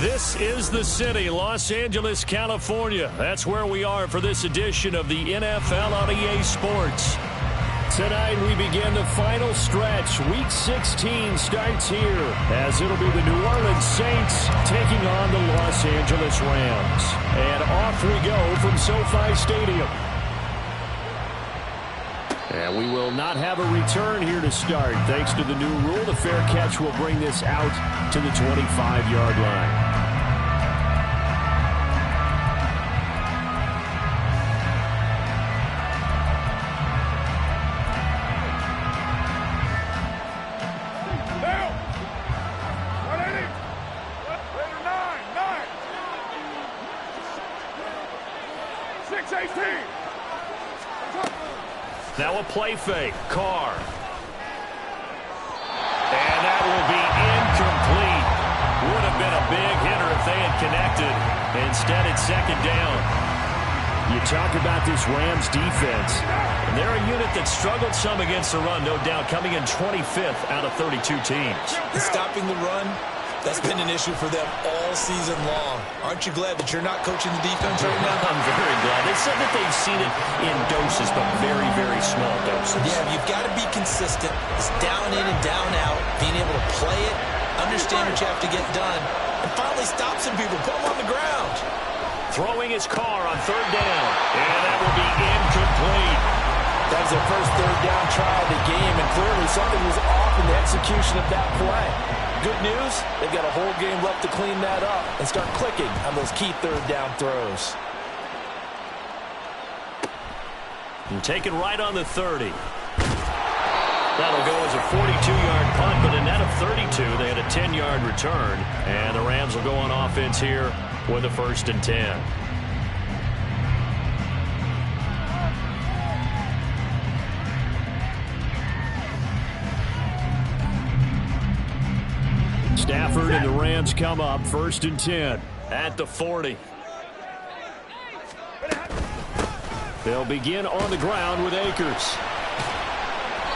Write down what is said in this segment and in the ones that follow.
This is the city, Los Angeles, California. That's where we are for this edition of the NFL on EA Sports. Tonight we begin the final stretch. Week 16 starts here as it'll be the New Orleans Saints taking on the Los Angeles Rams. And off we go from SoFi Stadium. And we will not have a return here to start. Thanks to the new rule, the fair catch will bring this out to the 25-yard line. Now a play fake. Carr. And that will be incomplete. Would have been a big hitter if they had connected. Instead, it's second down. You talk about this Rams defense. And they're a unit that struggled some against the run, no doubt, coming in 25th out of 32 teams. Stopping the run, that's been an issue for them all season long. Aren't you glad that you're not coaching the defense right now? I'm very glad. They said that they've seen it in doses, but very, very small doses. Yeah, you've got to be consistent. It's down in and down out, being able to play it, understand what you have to get done, and finally stop some people, put them on the ground. Throwing his car on third down, and that will be incomplete. That was their first third down try of the game, and clearly something was off in the execution of that play. Good news, they've got a whole game left to clean that up and start clicking on those key third down throws. And taken right on the 30. That'll go as a 42-yard punt, but a net of 32. They had a 10-yard return, and the Rams will go on offense here with a 1st and 10. Stafford and the Rams come up 1st and 10 at the 40. They'll begin on the ground with Akers.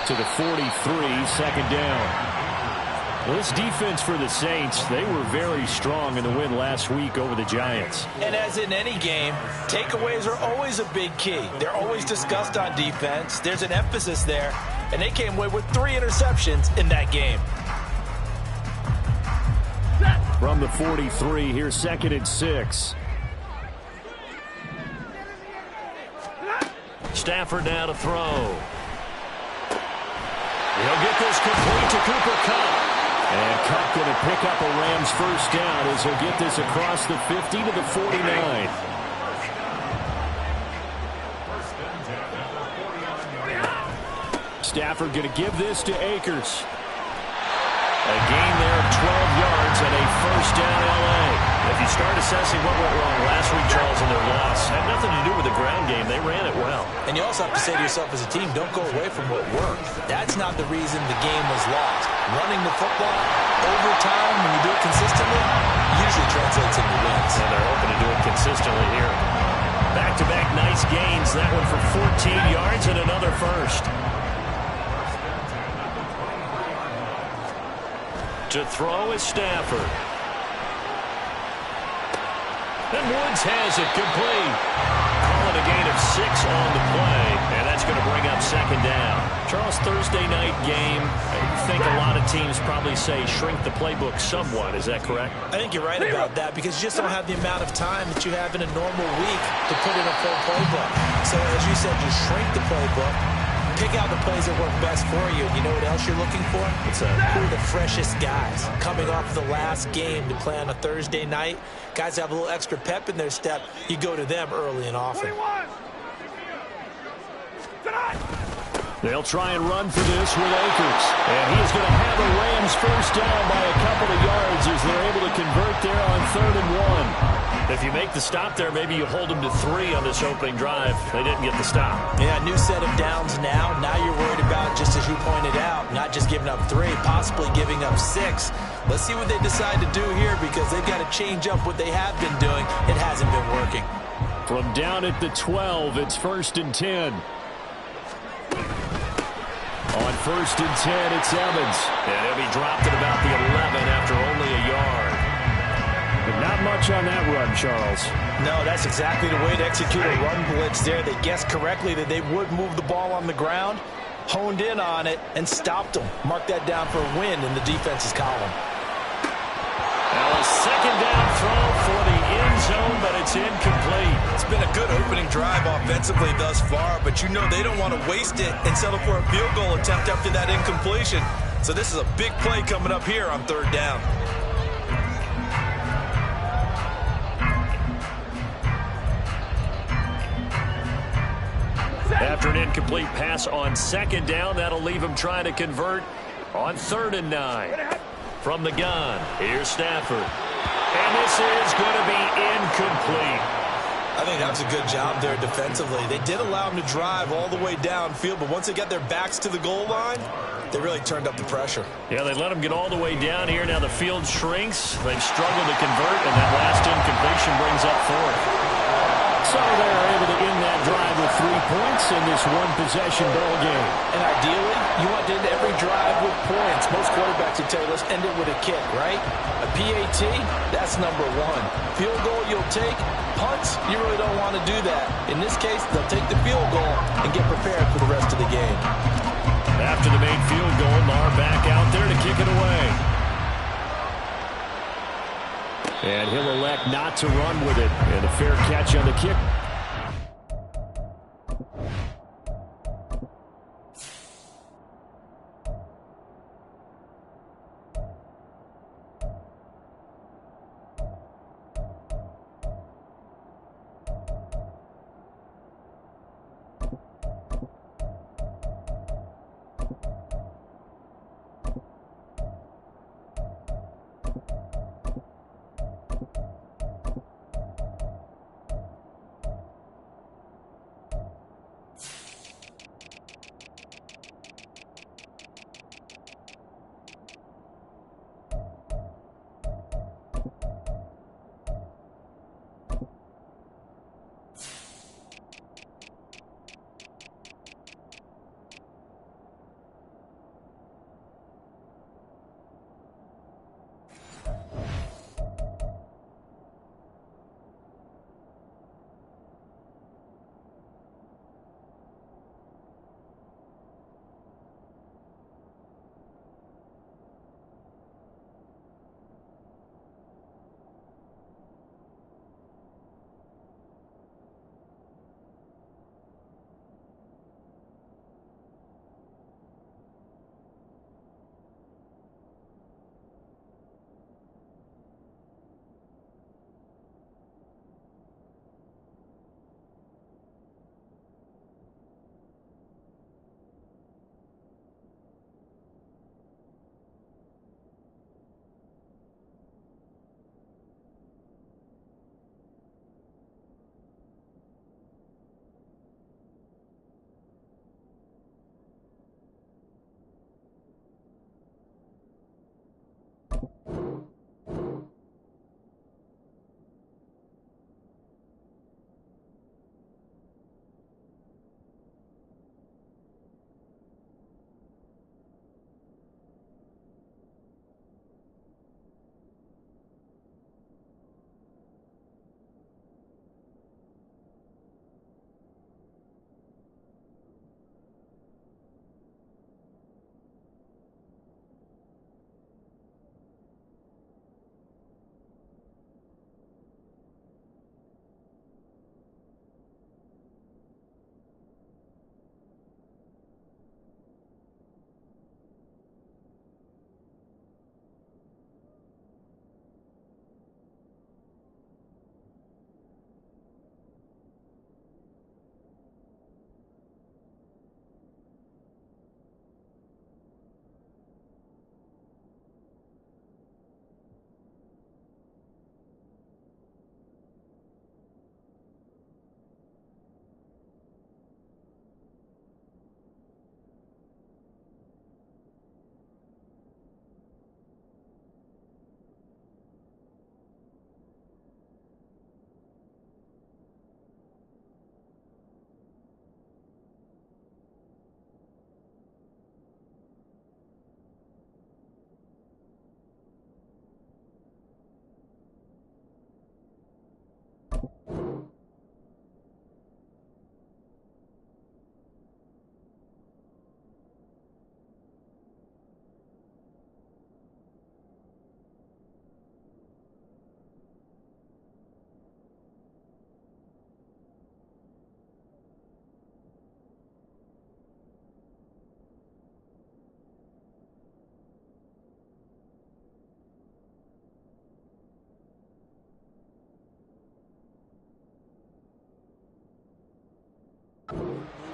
To the 43, second down. Well, this defense for the Saints, they were very strong in the win last week over the Giants. And as in any game, takeaways are always a big key. They're always discussed on defense. There's an emphasis there, and they came away with 3 interceptions in that game. From the 43, here's 2nd and 6. Stafford now to throw. He'll get this complete to Cooper Kupp. And Kupp going to pick up a Rams first down as he'll get this across the 50 to the 49. Stafford going to give this to Akers. A gain there of 12 yards and a first down L.A. If you start assessing what went wrong last week, Charles, in their loss, had nothing to do with the ground game. They ran it well. And you also have to say to yourself as a team, don't go away from what worked. That's not the reason the game was lost. Running the football over time, when you do it consistently, usually translates into wins. And they're hoping to do it consistently here. Back-to-back nice gains. That one for 14 yards and another first. To throw is Stafford. And Woods has it complete. Call it a gain of 6 on the play, and that's going to bring up second down. Charles, Thursday night game, I think a lot of teams probably say shrink the playbook somewhat. Is that correct? I think you're right about that because you just don't have the amount of time that you have in a normal week to put in a full playbook. So as you said, just shrink the playbook. Pick out the plays that work best for you. You know what else you're looking for? Who are the freshest guys coming off the last game to play on a Thursday night? Guys have a little extra pep in their step. You go to them early and often. They'll try and run for this with Akers. And he's going to have a Rams first down by a couple of yards as they're able to convert there on 3rd and 1. If you make the stop there, maybe you hold them to 3 on this opening drive. They didn't get the stop. Yeah, new set of downs now. Now you're worried about, just as you pointed out, not just giving up 3, possibly giving up 6. Let's see what they decide to do here because they've got to change up what they have been doing. It hasn't been working. From down at the 12, it's 1st and 10. On 1st and 10, it's Evans. And he'll be dropped at about the 11 after only a yard. And much on that run, Charles. No, that's exactly the way to execute a run blitz there. They guessed correctly that they would move the ball on the ground, honed in on it, and stopped them. Mark that down for a win in the defense's column. Now a second down throw for the end zone, but it's incomplete. It's been a good opening drive offensively thus far, but you know they don't want to waste it and settle for a field goal attempt after that incompletion. So this is a big play coming up here on third down. After an incomplete pass on second down, that'll leave him trying to convert on 3rd and 9. From the gun, here's Stafford. And this is going to be incomplete. I think that was a good job there defensively. They did allow them to drive all the way downfield, but once they got their backs to the goal line, they really turned up the pressure. Yeah, they let them get all the way down here. Now the field shrinks. They've struggled to convert, and that last incompletion brings up 4th. So they're able to end that drive with 3 points in this one-possession ball game. And ideally, you want to end every drive with points. Most quarterbacks would tell you, let's end it with a kick, right? A PAT, that's number 1. Field goal you'll take. Punts, you really don't want to do that. In this case, they'll take the field goal and get prepared for the rest of the game. After the made field goal, Maher back out there to kick it away. And he'll elect not to run with it. And a fair catch on the kick.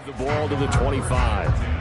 The ball to the 25.